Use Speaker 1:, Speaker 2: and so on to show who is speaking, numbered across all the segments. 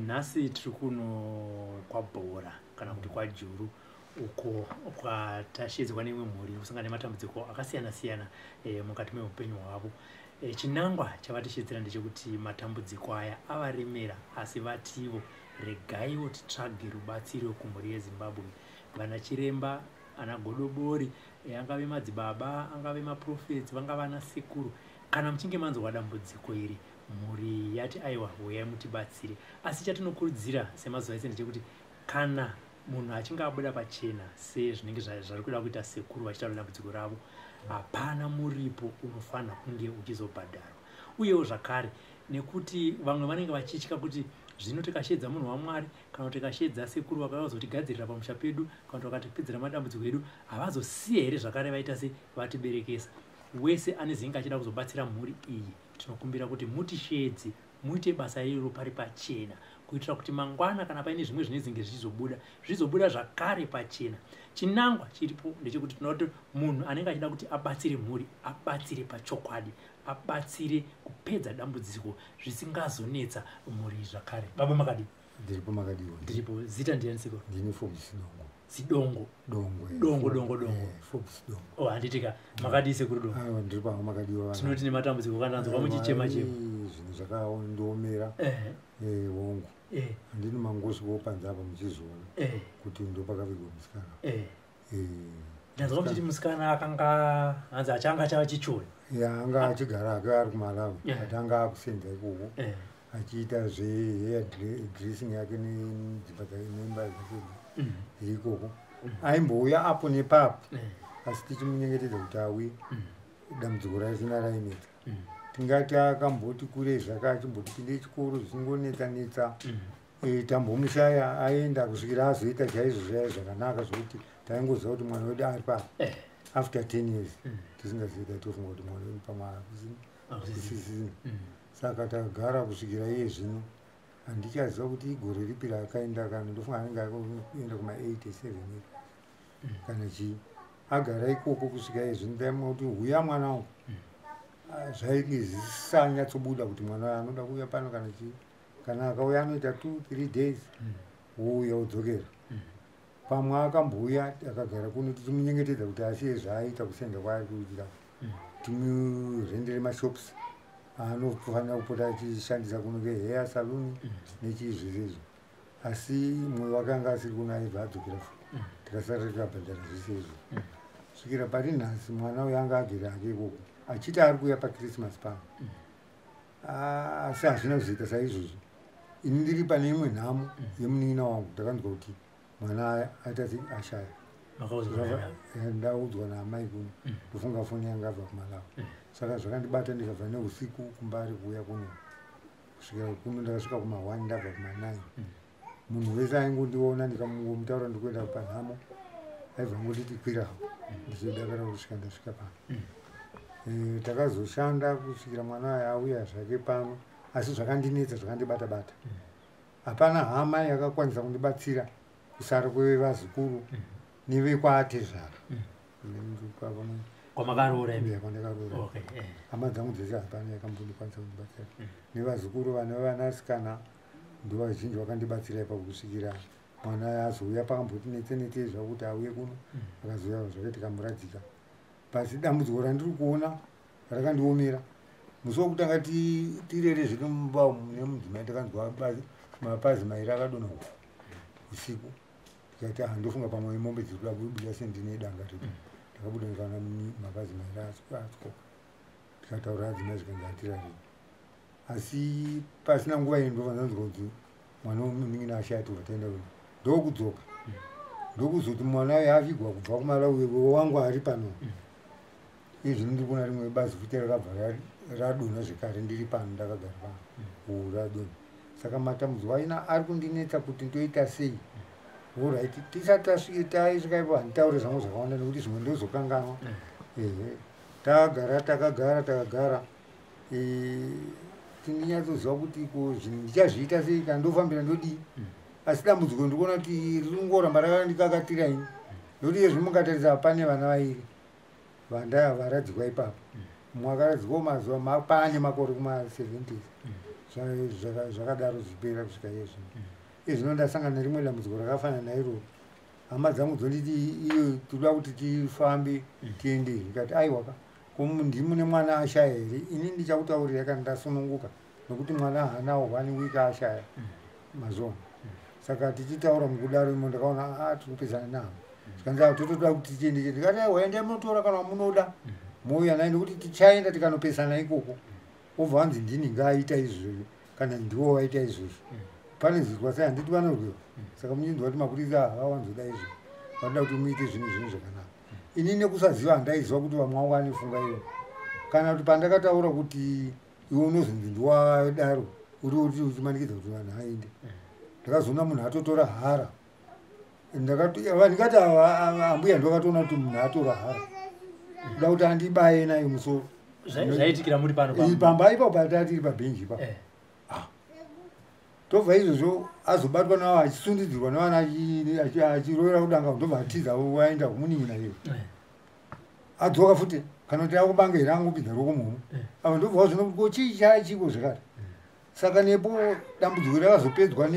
Speaker 1: Nhasi tiri kuno kwabhora kana kuti kwajuru uko kwatashedzwa nemwe mhuri kusangana nematambudziko akasiyana-siyana mukati meupenyu hwavo. Chinangwa chavatishedzera ndechekuti matambudziko aya avaremera, asi vativo regaiwo titsvage rubatsiro kumhuri yeZimbabwe. Vana chiremba, ana godobori, angave madzibaba, angave maprofeti, vangava ana sekuru, kana muchinge manzwa dambudziko iri, mhuri yati aiwa huyai mutibatsire. Asi chatinokurudzira semazuva ese ndechekuti kana munhu achinge abuda pachena sezvinenge zviri kuda kuita sekuru vachitaura dambudziko ravo, hapana muripo unofanira kunge uchizobhadharwa. Uyewo zvakare, nekuti vamwe vanenge vachitya kuti zvino tikashedza munhu waMwari kana tikashedza sekuru vakazotigadzirira pamusha pedu kana vakatipedzera madambudziko edu, havazosiye here zvakare vaita se vatiberekesa. Wese ane zinge achida kuzobatsira mhuri iyi, tinokumbira kuti mutishedze, muite basa iroro pari pachena, kuitira kuti mangwana kana paine zvimwe zvine zinge zvizobuda zvakare pachena. Chinangwa chiripo ndechekuti tinoda kuti munhu anenge achida kuti abatsire mhuri, abatsire pachokwadi, abatsire kupedza dambudziko zvisingazonetsa mhuri zvakare. Baba makadi?
Speaker 2: Ndiripo makadiwa.
Speaker 1: Ndiripo. Zita ndiani siko?
Speaker 2: Ndini Forbes
Speaker 1: Dongo. Dongo.
Speaker 2: Forbes Dongo.
Speaker 1: Oh, handitika makadi sekuru Dongo.
Speaker 2: Ah, ndiripo makadiwa.
Speaker 1: Tinoti nematambudziko kananzwa kwamuchichema chema.
Speaker 2: Zvinhu zvakaondomera. Wongo. Handini mangosi wopanza apa muchizoona. Kuti ndopakavigwa musikana.
Speaker 1: Ndanzwa kuti musikana akanga hanzi achanga chava chichoni.
Speaker 2: Anga achigara ari kuMalawi. Atanga akusenza ikoko. Achiita zvehair dressing yake nemba dzake ikoko. Aimbouya apo nepapo, asi tichimunyengetedza kuti auye, dambudziko risina rainetsa. Tingati akamboti kure zvake achimbotipinde chikoro zvisingonetsa-netsa, tambomushaya aenda kusvikira azoita chaizvo zvaya zvakanaka zvokuti taingoziva kuti mwana wedu ari papa. After 10 years tisingaziva tofunga kuti mwana wedu pamwe hakusisizini. Saka tagara kusvikira iye zvino handichaziva kuti igore ripi raakaenda, kana ndofunga anenge akaenda kuma87 kana chii. Agara ikoko kusvika iye zvino, taimwa kuti huya mwana wangu. Zvainge zvisanyatsobuda kuti mwana anoda kuuya pano kana chii. Kana akauya anoita 2-3 days wouya wodzokera. Pamwe akambouya akagara kuno tichimunyengetedza kuti asiye zvaaita kusenda kwaari kuitira timurendere mashops anofanira kupota achishandisa kuno kehair salon nechizvezvezvo. Asi mwoyo wake anga asiri kuno, aibva adzokera futi. Tikasara tikabhadhara zvese izvo. Svikira pari nhasi mwana uyo anga agere hake ikoko achiti ari kuuya paKrismasi pano. Asi hazvina kuzoita saizvozvo. Ini ndiri pane imwe nhamo yemunin'ina wangu, ndakanzwa kuti mwana aita ashaya. Ndaudzwa naamai kuno, ndofunga foni yanga abva kuMalawi. Saka zvakandibata ndikabva neusiku kumbari kuuya kuno. Kusvikira kuno ndakasvika kuma1 ndabva kuma9. Munhu wese aingondiona ndikamutaura ndikuenda panhamo, aibva ngonditi kwira ndichidakara kusvika ndasvika pano. Takazoshanda kusvikira mwana aya auya zvake pano, asi zvakandinetsa, zvakandibata-bata. Hapana hama yakakwanisa kundibatsira kusara kwevazukuru nevekwaatezvara.
Speaker 1: Kwamakaroora ivi?
Speaker 2: Kwandakaroora. Hama dzangu dzese hapana yakambondikwanisa kundibatsira. Nevazukuru vanasikana ndo vazhinji vakandibatsira ipapo kusvikira mwana azouya pakamboti netse zvakuti auye kuno, akazouya zvake tikamuradzika. Pasi dambudziko randiri kuona rakandiomera. Musi wokutanga tirere zviri mumba umu nemudzimai, takanzwa mapazi mairi akadonha usiku. Tikati ndofunga pamwe mombe dziri kuda kubuda sendine danga redu. Ndakabuda ndikaona mapazi mairi atyoka. Tikataura adzimai zvikanzi hatirarei. Asi pasina nguva iyi ndobva ndanzwa kuti mwana womunin'ina ashatirwa, taenda kuno. Ndokudzoka. Ndokuzoti mwana uyu avigwa kubva kuMalawi, wangu ari pano. Izvi ndiri kuona rimwe bazi futi rakabva radonha zvekare ndiri pano ndakagara pano. Radonha. Saka matambudziko aina ari kundinetsa kuti ndoita sei. Alright, tisati tasvika ipo handitaure zvangu zvakawanda nekuti zvimwe ndozokanganwa. Takagara. Tindinyatsozviva kuti ndichazviita sei kana ndofambira ndodii. Asi dambudziko ndikuona kuti ringoramba rakandikakatira ini. Ndokuti iye zvimungatarisa pane vana vairi varadzikwa ipapo. Mumwe akaradzikwa mazuva paane makore kuma70s. zvakadaro zvipera kusvika yezvino. Izvino ndasangana nerimwe dambudziko rakafanana nairo. Hama dzangu dzonditi iyo toda kuti tifambe tiende. Ndikati aiwa ndimi mune mwana ashaya here, ini ndichakutaurira kana ndasununguka nokuti mwana haanawo 1 week ashaya mazona. Saka tichitaura mukudaro imo ndakaona tikupesana navo. Tikanzi totoda kuti tiende. Ndikati aiwa endai munotora kana munoda. Mouya naye nekuti tichaenda tikanopesana ikoko. Obva vanzi ndini ngaaita izvozvo kana ndiwo waita izvozvo. Pane zvirwa sei handiti vanorwiwa. Saka muchinzwa kuti mapurisa havawanzoda izvo. Vanoda kuti muite zvinhu zvakanaka. Ini nekusaziva handaiziva kuti vamwe vangu vanofunga iyo. Kana kuti pandakataura kuti iwe unozonzi ndiwadaro uri uchimanikidza kuti vanhu aende. Ndakazoona munhu atotora hara. Ndikati ambuya ndakatoona kuti munhu atora hara. Kuda kuti andibaye naye musoro.
Speaker 1: Zvaitikira muri pano
Speaker 2: pamba ipapo patiri pabhenji ipapo. Tobva izvozvo azobatwa navo achisundidzirwa nevana achirovera kudanga ndobva atiza waenda kumunin'ina iyo. Adzoka futi kana kuti akubanga here angopinza rokomumu. Avo ndobva zvino chii chaichiko zvakare. Saka nepo dambudziko rakazopedzwa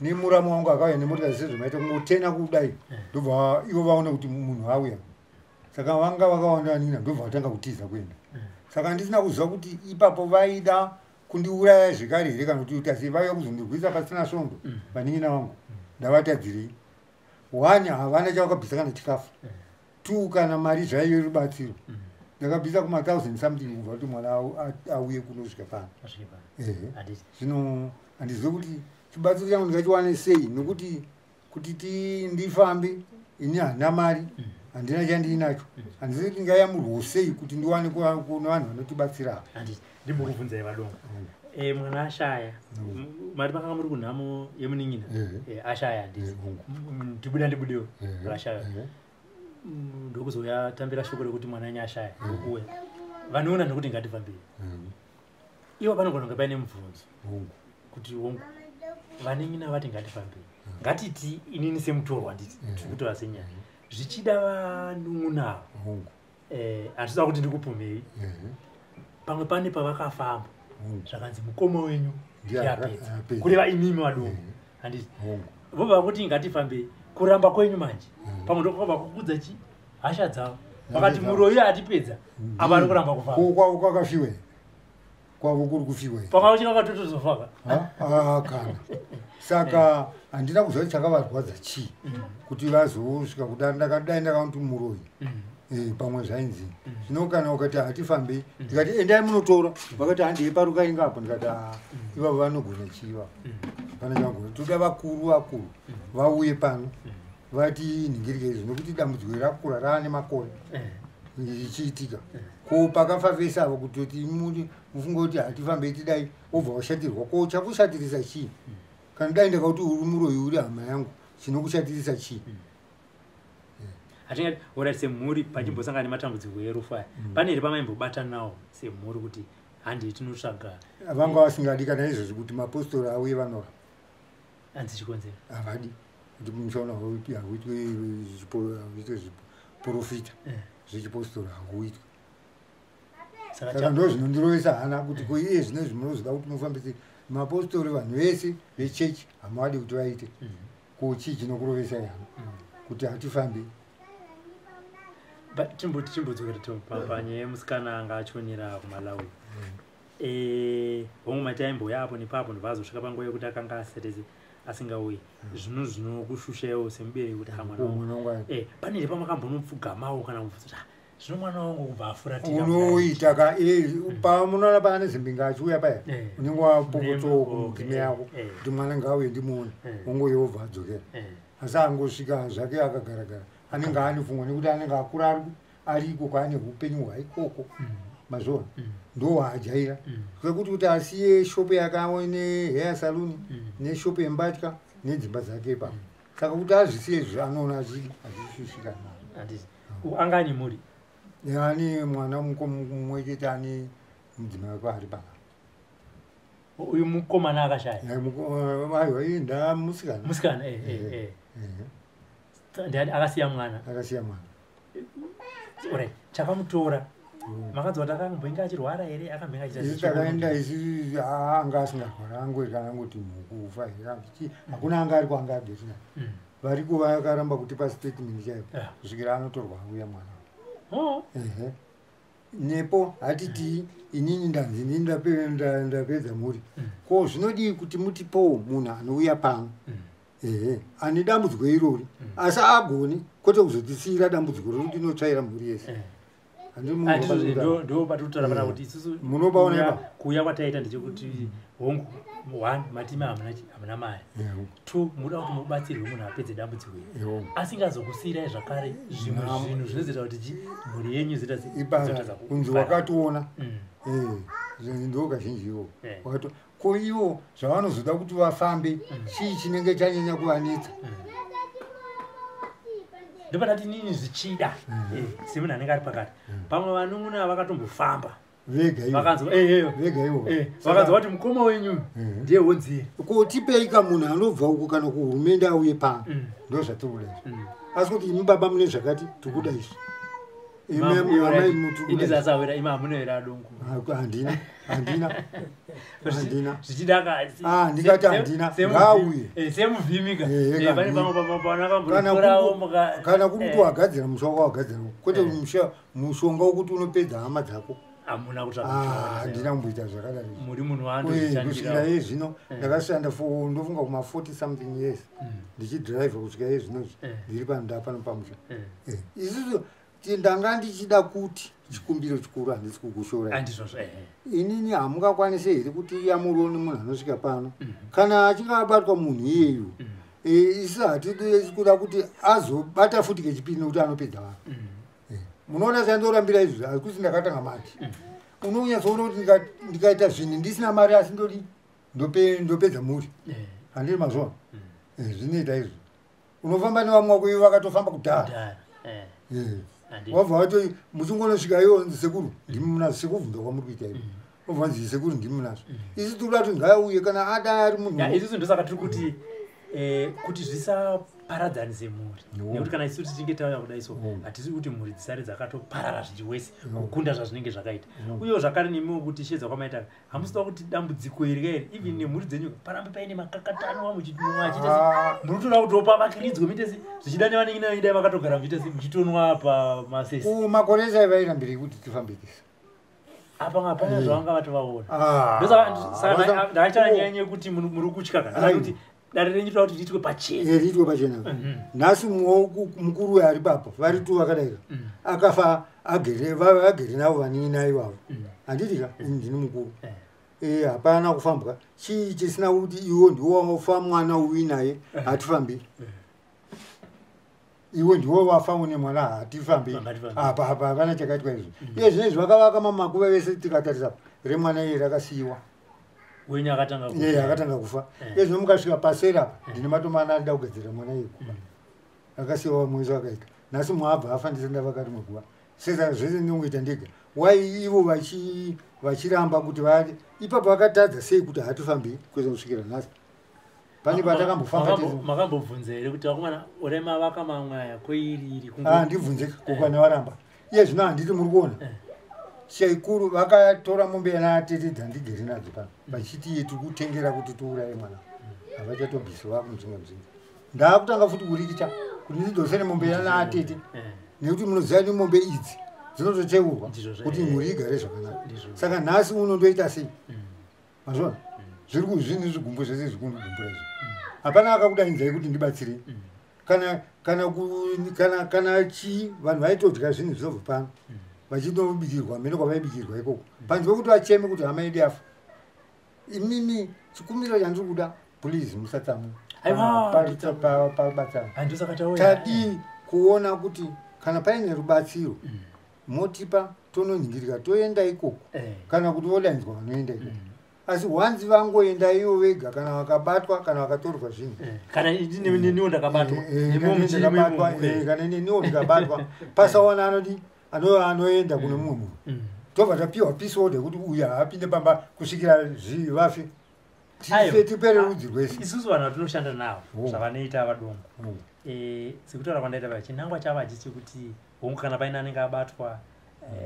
Speaker 2: nemuramo wangu akauya nemotokari sezvomaita kungotena kudai. Ndobva ivo vaona kuti munhu auya. Saka vanga vakawanda vanina ndobva vatanga kutiza kuenda. Saka ndisina kuziva kuti ipapo vaida kundiuraya zvekare here kana kuti asi vaiva kuzondirwisa pasina svondo vanin'ina vangu. Ndavatadzirei. 1 havana chavakabvisa kana chikafu. 2 kana mari zvaive rubatsiro. Ndakabvisa kuma1000 something kubva kuti mwana auye kunosvika pano. Zvino handizivi kuti chibatsiro changu ndingachiwane sei nokuti kuti ndifambe ini handina mari. Handina chandinacho. Handizivi kuti ndingayamurwa sei kuti ndiwane kuna vanhu vanotibatsira.
Speaker 1: Ndimbokubvunzai vadongo. Mwana ashaya. Mari makanga muri kunhamo yemunin'ina. Ashaya handisi. Ndibudewo. Ashaya. Ndokuzoya tambira shoko rekuti mwana wenyu ashaya. Uye. Vanoona nokuti ngatifambire. Ivo panogona kunge paine mubvunzo. Kuti hongu. Vanin'ina vati ngatifambire. Ngatiti inini semutorwa nditi. Tikutora senyaya. Zvichida vanun'una. Handisava kuti ndikupumei. Pamwe pane pavakafamba. Zvakanzi mukoma wenyu yapedza. Kureva imimi vadongo. Handiti. Vobva kuti ngatifambei. Kuramba kwenyu manje. Pamwe ndokubva kukudza chi? Hasha dzavo. Vakati muroyi atipedza. Apa ari kuramba kufamba.
Speaker 2: Kwavo kwakafiwe. Kwavo kuri kufiwe.
Speaker 1: Pakauchi kakatotozofaka.
Speaker 2: Kana. Saka handina kuziva kuti chakavarwadza chii. Kuti vazosvika kudai ndakakuti muroyi. Pamwe zvainzi. Zvino kana ukati hatifambei. Ndikati endai munotora. Vakati handei parukainga apo. Ndikati ivavo vanogona chiva. Pana changona. Toda vakuru vauye pano. Vati ningirike izvo nokuti dambudziko rakura raane makore. Ichiitika. Ko pakafafesa avo kutoti mufunge kuti hatifambei tidai obva washatirwa. Ko chakushatirisa chii? Kana dai ndakauti uri muroyi uri hama yangu. Chinokushatirisa chii?
Speaker 1: Hatingati orati semhuri pachimbosangana nematambudziko erufa. Pane here pamaimbobatana nawo semhuri kuti handei tinotsvaga.
Speaker 2: Vanga vasingadi kana izvozvo kuti mapostori auye vanora.
Speaker 1: Hanzi chikonzero.
Speaker 2: Havadi. Kuti mushona hauitwe zviprofita. Zvechipostori hauitwe. Saka ndo zvinondirovesa hana kuti iye zvinezvi munoziva kuti mufambise mapostori vanhu vese vechechi hamavadi kuti vaite. Ko chii chinokurovesai hana kuti hatifambe.
Speaker 1: Chimbodzokera panyaya yemusikana anga achionera kuMalawi. Vamwe mataimboya apo nepapo ndovazosvika panguva yekuti akanga asingauyi. Zvinokushushaiwo semubereki kuti mwana wangu. Pane here pamakambonopfugamawo kana kubvunza zvino mwana wangu kubva afuratira.
Speaker 2: Unoita pamunoona paane zimbinga achiuya paya. Unenge wapokotsowo kumutime yako kuti mwana ngauye ndimuone. Ungoyobva adzokera. Asi angosvika zvake akagaragara. Anenge ane pfungwa nekuti anenge akura ariko kwaane upenyu hwaikoko. Mazvona. Ndo haajaira. Kwekuti asiye shopu yake nehair salon neshopu yembatya nedzimba dzake ipapo. Saka kuti azvisiye izvo anoona azvishushika
Speaker 1: nawo. Angani muri?
Speaker 2: Ane mwana mumwe chete ane mudzimai wake ari paka.
Speaker 1: Uyu mukomana akashaya?
Speaker 2: Aiwa ndamusikana.
Speaker 1: Musikana akasiya mwana.
Speaker 2: Akasiya mwana.
Speaker 1: Alright, chakamutora makadzi watakamboinga achirwara here akamhenga
Speaker 2: takaenda isi anga asingarwara angoikana ngoti mukufa hakuna anga ari kwanga adesina variko vakaramba kutipa statement chaivo kusvikira anotorwa auya mwana nepo hatiti inini ndanzi inini ndapedza muri ko zvinodii kuti mutipowo munhu anouya pano ane dambudziko irori asi agoni kwete kuzotisiyira dambudziko rori rinotsvaira mhuri yese
Speaker 1: ndo patotara pana kuti isusu
Speaker 2: munobaona
Speaker 1: kuuya kwataita ndechekuti hongu 1 matime hamuna mari 2 muda kuti mubatsirwe munhu apedze dambudziko iri asingazokusiyirai zvakare zvimwe zvinhu zvinozoita kuti mhuri yenyu
Speaker 2: ibasa kunzi wakationa ndo kazhinji iwo ko ivo zvavanozoda kuti vafambe chii chinenge chanyanya kuvanetsa
Speaker 1: ndopadati nini zvichida semunhu anenge ari pakati pamwe vanun'una vakatombofamba vakanzwa kuti mukoma wenyu ndiye wonziye
Speaker 2: kotipeika munhu anobva uko kana kuhurumende auye pano ndo zvatiri kuda izvi asi kuti imi baba mune zvakati tikuda izvi
Speaker 1: indizasawira ima hamunoera adongo
Speaker 2: handina
Speaker 1: zvichidakandikati
Speaker 2: handina ngauye
Speaker 1: semuvhimika
Speaker 2: kana kuri kuti wagadzira mushonga wagadzira kwete mushonga wokuti unopedza hama dzako
Speaker 1: hamuna
Speaker 2: handina kumboita zvakadai
Speaker 1: muri munhu wandoshandira
Speaker 2: iye zvino ndakashanda ndofunga kuma 40 something years ndichidhiraivha kusvika iye zvino ndiri pano pamusha isusu ndanga ndichida kuti chikumbiro chikuru handisi kukushora inini hamungakwanise here kuti yamuroni munhu anosvika pano kana achinge abatwa munhu iyeyu isi hatidi kuda kuti azobata futi kechipiri nekuti anopedza vanhu munoona sandorambira izvi hakuti ndakatanga mari unonyatsoona kuti ndikaita zvinhu ndisina mari asi ndopedza muri handiri mazvona zvinoita izvi unofamba nevamwe wako ivo vakatofamba kudhara wabva watoi muchingonosvika iwo sekuru ndimi munazvo sekuvhunza kwamuri kuita ivo wabva wanzi sekuru ndimi munazvo isi tikuda kuti ngauye kana ada ari munhu
Speaker 1: isusu ndosaka tiri kuti zvisaparadzanise mhuri nekuti kana isu tichinge tauya kudai so hatisi kuti mhuri dzisare dzakatoparara zvichiwese kukunda zvazvinenge zvakaita uyewo zvakare nemiwo kuti shedza kwamaita hamusida kuti dambudziko iri kairi even nemhuri dzenyu parambe paine makakatanwa muchitonwa munotoda kuti opavakiridzwe mitesi zvichida nevanenge naidai vakatogara muchitesi muchitonwa pamasesi
Speaker 2: makore esai vairambirei kuti tifambikisa
Speaker 1: apana zvavanga vatovaona ndosaka ndakachanyanye kuti muri kutya kana kuti dare renyu toda kuti riitwe pachena
Speaker 2: riitwe pachena nhasi mukuru uyo ari papo vari tu vakadaika akafa agere navo vanini naivavo handitika ndini mukuru hapana kufambwa chii chisina kuti iwo ndiwo wafa mwana uyi naye hatifambi iwe ndiwo wafa une mwana hatifambi apa hapana chakaitwa izvo iye zvinezvi vakavaka mamakuva vese tikatarisapo remwana iye rakasiyiwa
Speaker 1: wenyu
Speaker 2: akatanga kufa iye zvino mukasvika paseri apa ndine matomana arida kugadzira mwana iye kuba akasiyiwa mwezi wakaita nhasi mwabva afa ndisenda vakati muguva sezvo zvese ndinongoita ndega wai ivo vachiramba kuti vati ipapo vakatadza sei kuti hatifambi kweza kusvikira nhasi pane patakambofamba
Speaker 1: makambobvunza here kuti vakomana uremavaka mamwaya koiriri
Speaker 2: ndibvunze kukwana varamba iye zvino handiti muri kuona chaikuru vakatora mombe yanatete dzandigere nadzo pano vachiti yetu kutengera kuti tiuraye mwana havachatobvisi vako mudzinga mudzinga ndaakutanga futi kurikicha kuti ndidzosere mombe yanatete nekuti munoziva ni mombe idzi dzinototeurwa kuti mhuri igare zvakanaka saka nhasi unondoita sei mazvona zviri kuzvini zvigumbu zvese zvikunigumbura izvo hapana akakudainzai kuti ndibatsirei kana chii vanhu vaitodya zvinhu zvinobva pano vachindobikirwa mene kwavaibikirwa ikoko panze pekuti vacheme kuti hama yedu yafa imimi chikumbiro chandiri kuda please musatsamu pabatsana tadii kuona kuti kana paine rubatsiro motipa tononingirika toenda ikoko kana kuti vodainzwa vanoenda ikoko asi wanzi vangoenda ivo vega kana vakabatwa kana vakatorwa zvinhu
Speaker 1: kana neniwo ndakabatwa
Speaker 2: kana neniwo ndikabatwa pasaona anodi anoenda kune mumwe munhu tobva tapiwa peace order kuti uyu haapinde pamba kusvikira vafe tipere rudzi rwese
Speaker 1: isusu vanhu vatinoshanda navo zvavanoita vadongo sekutaura kwandaita chinangwa chavo hachisi kuti hongu kana paine anenge abatwa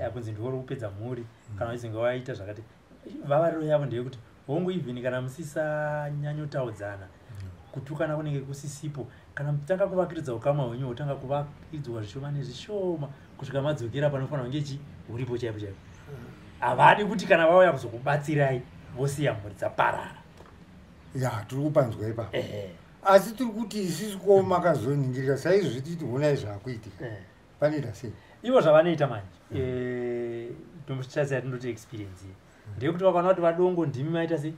Speaker 1: akunzi ndiwo kupedza mhuri kana uzinge waita zvakati vavariro yavo ndeyekuti hongu even kana musisa nyanyotaudzana kutukana kunenge kusisipo kana mutanga kuvakiridza ukama hwenyu hotanga kuvakidzwa zvishoma nezvishoma kusvika madzokera panofanira kunge chi uripo chaipo chaipo havadi kuti kana vauya kuzokubatsirai vosiya mhuri dzaparara
Speaker 2: ya tiri kupanzwa ipapo asi tiri kuti isisi ko makazoningirira saizvi titi honai zvaakuitika panoita sei
Speaker 1: ivo zvavanoita manje tomuchitasa yatinoti experience ndeyekuti vakaona kuti vadongo ndimi maita sei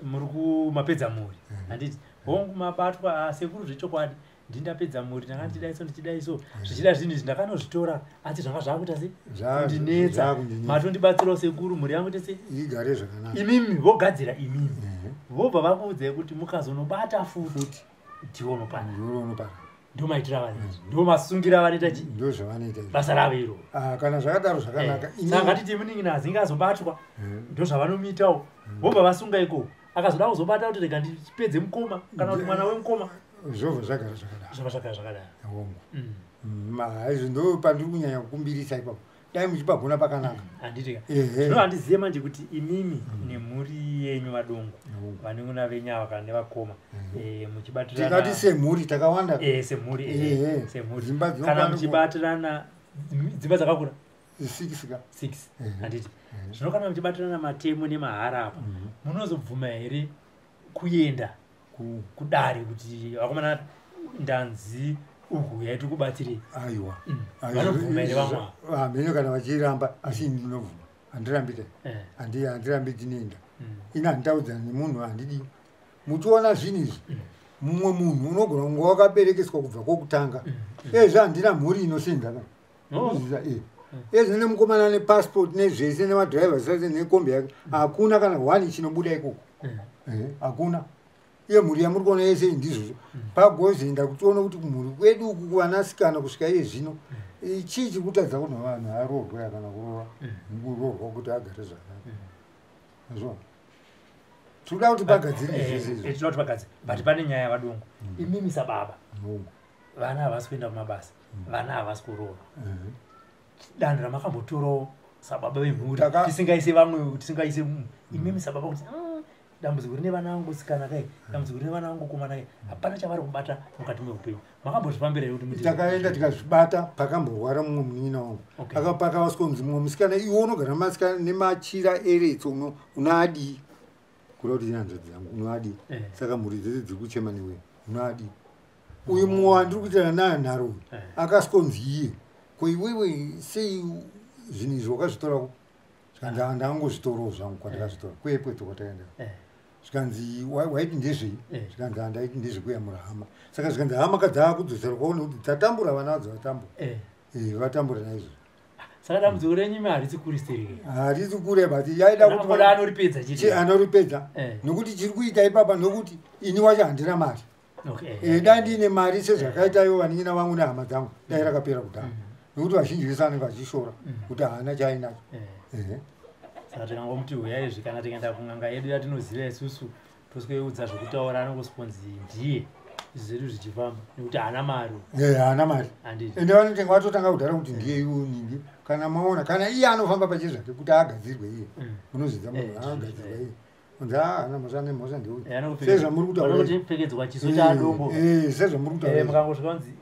Speaker 1: muri kumapedza mhuri handiti hongu mabatwa sekuru zvechokwadi ndindapedza mhuri ndanga ndichidaiso ndichidaiso zvichida zvinhu izvi ndakanozvitora asi zvanga zvakuita sei kundinetsa matondibatsirawo sekuru mhuri yangu tese
Speaker 2: igare zvakanaka
Speaker 1: imimi vogadzira imimi vobva vakuudzai kuti mukazonobata futi ndionopana ndo maitira vanizvi ndo masungira vanoita chi
Speaker 2: ndo zvavanoita
Speaker 1: basa ravo iro
Speaker 2: kana zvakadaro zvakanaka
Speaker 1: saka ngatiti muningi azinge azobatwa ndo zvavanomitawo vobva vasunga ikoko akazoda kuzobata kuti rega ndipedze mukoma kana kuti mwana wemukoma
Speaker 2: zvobva zvagara zvakadaro
Speaker 1: zvobva zvagara zvakadaro
Speaker 2: izvi ndo pandiri kunyanya kukumbirisa ipapo dai muchipagona pakanaka
Speaker 1: handitika zvino handizive manje kuti imimi nemhuri yenyu vadongo vanenguna venyava kana nevakoma muchibatirana
Speaker 2: tikati semhuri takawanda
Speaker 1: semhuri kana muchibatirana dzimba dzakakura 6 handiti zvino kana muchibatirana matemo nemahara apa munozobvuma here kuenda kudare kuti vakomana ndanzi uku yaiti kubatsirei
Speaker 2: aiwa
Speaker 1: vanobvuma here vamwe
Speaker 2: mhenyu kana vachiramba asi ini ndinovhuma handirambita handirambi tinoenda ina handitaudzana nemunhu handidi muchiona zvinhu izvi mumwe munhu unogona kunge wakaberekeswa kubva kwokutanga ezvo handina mhuri inosenzana ezvo nemukomana nepassport nezvese nemadhiraivhers ase nekombi yake hakuna kana 1 chinobuda ikoko hakuna iye mhuri yamuri kuona yese ndizvozvo pagozoenda kutiona kuti kumhuri kwedu uku kuvanasikana kusvika iye zvino chii chikutadza kuti vanhu aroorwa kana kuroorwa kuti agare zvakanaka azvo tinoda kuti pagadzire
Speaker 1: tinoda kuti pagadzire but pane nyaya yavadongo imimisa baba vana havasi kuenda kumabasa vana havasi kuroorwa danho ramakambotorawo sababa vemhuri tisingaise vamwe tisingaise imimisa baba kuti dambudziko rine vana vangu sikana kai dambudziko rine vana vangu komana kai hapana chavari kubata mukati meupenyu makambozvifambira kuti
Speaker 2: takaenda tikazvibata pakamborwara mumwe munin'ina wangu pakavaskonzi mumwe musikana iwe unogara masikana nemachira eretso unaadii kuda kuti inanzvadzi yangu unoadii saka mhuri dzese dziri kuchema newe unoadii uyu mumwe wandiri kuitira naanharo uyu akaskonzi iye ko iwewe sei zvinhu izvi wakazvitorako zvikanzi handangozvitorawo zvangu kwandakazvitora kwepweto kwataenda zvikanzi waiti ndezvei zvikanzi handaiti ndezvekuyamura hama saka zvikanzi hama kadzava kudzosera kwaone kuti dzatambura vana vadzo vatambura vatambura naizvozvo
Speaker 1: saka dambudziko renyu harisi kuriserei
Speaker 2: harisi kure but yaida kuti
Speaker 1: anoripedza
Speaker 2: anoripedza nokuti chiri kuita ipapa nokuti ini wacho handina mari dai ndiine mari sezvakaita ivo vaningina vangu nehama dzangu dai rakapera kudhara nokuti vazhinji vese vanenge vachishora kuti haana chainacho
Speaker 1: saka tikangomuti huyai izvi kana tikaenda kun'anga yedu yatinoziva isusu tosweiudza zvokutaura anongosponzi ndiye izvi zvedu zvichifamba nekuti haana mari
Speaker 2: haana mari ende vanotenga vatotanga kudhara kuti ndiye iwo ningi kana maona kana iye anofamba pache zvake kuti agadzirwe iye unozvidza munhu agadzirwa iye kunzi haana mhosva nemhosva ndeuyu
Speaker 1: pfekedzwa chiso chadongo
Speaker 2: sezvamuri kutaura
Speaker 1: mukangosvika kunzi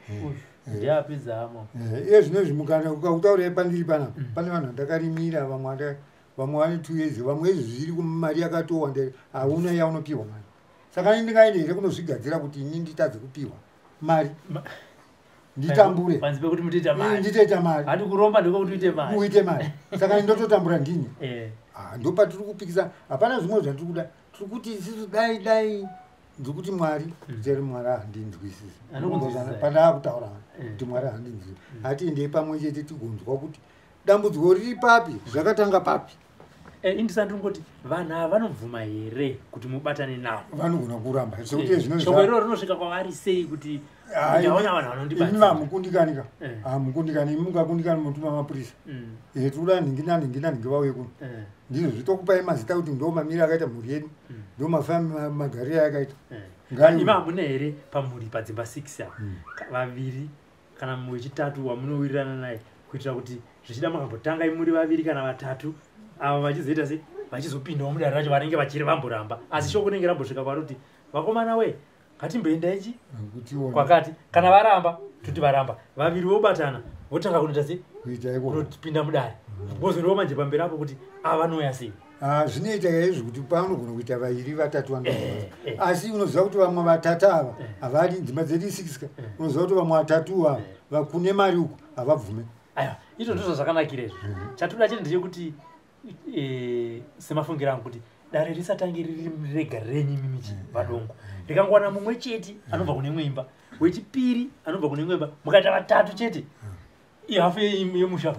Speaker 1: ndiapedza hama
Speaker 2: iye zvinozvi ukakutaurai pandiri panapa pane vanhu vandakarimira vamwe vane 2 years vamwe izvi zviri mari yakatowa hauna yaunopiwa mari saka ndingaende here kunozvigadzira kuti ini nditadze kupiwa mari nditambure nditoita mari
Speaker 1: hati kuromba ndikokuti
Speaker 2: uite mari saka ndototambura ndini ndopatiri kupikisa hapana zvimwe zvatiri kuda tiri kuti isisu dai ndiri kuti mwari teri mwari handinzwisisi pandaa kutaura kuti mwari handinzwisisi hatiendei pamwe chete tigonzwa kuti dambudziko riri papi zvakatanga papi
Speaker 1: indisandingoti vanhu ava vanobvuma here kuti mubatane navo
Speaker 2: vanogona kuramba
Speaker 1: shoko iroro rinosvika kwavari sei kuti ndaona vanhu vanondibatsira
Speaker 2: hamukundikanika hamukundikani imi mungakundikani mutuma mapurisa tikuda nhingi vauye kuno ndizvo zvitokupai mazita kuti ndo mamiri akaita mhuri yedu ndo magariro ayakaita
Speaker 1: ima hamuna here pamhuri padzimba 6 vaviri kana mumwe wechitatu wamunowirirana naye kuitira kuti zvichida makambotanga muri vaviri kana vatatu ava vachizoita se vachizopindawo mudare racho vanenge vachiri vamboramba asi shoko rinenge rambosvika kvari kuti vakomana we ngatimboenda ichi kwakati kana varamba tuti varamba vaviri vobatana votanga kunoita se kunopinda mudare vozoriwo manje pamberi apo kuti ava vanouya sei
Speaker 2: zvinoita izvi kuti panogona kuita vairi vatatu vanaa asi unoziva kuti vamwe vatatu ava havadi dzimba dzedu 6 unoziva kuti vamwe vatatu ava vakune mari uku havabvume
Speaker 1: aiwa izvo ndizvo zvakanakira izvo chatoda chete ndechekuti semafungira angu kuti dare risatange riri rega renyu mimichi vadongo rikangowana mumwe chete anobva kune imwe imba wechipiri anobva kune imwe imba mukaita vatatu chete ihafu yemusha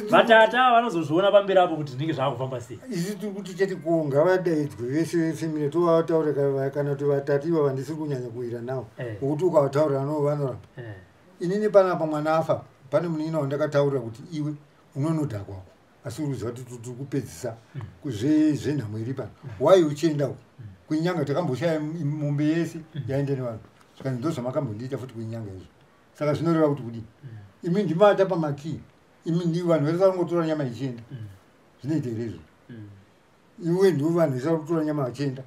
Speaker 1: vatata vanozozviona pamberi apo kuti zvinenge zvakufamba sei
Speaker 2: isi tiri kuti chete kuonga vadaidzwe vese vefemine tovataura kana kuti vatatu iva vandisiri kunyanya kuira navo ukuti ukavataurira navo vanoramba inini panapa mwana afa pane munina wandakataurira kuti iwe unonodhakwako asi uruziva kuti tiri kupedzisa zvenhamo iri pano wai uchienda kuinyanga takamboshaya mombe yese yaende nevanhu saka ndo zvamakambondiita futi kuinyanga izvo saka zvinoreva kuti kudii imi ndimata pamakii imi ndi vanhu vese vakangotora nyama ichienda zvinoita here izvo iwe ndo vanhu vese vakutora nyama vachienda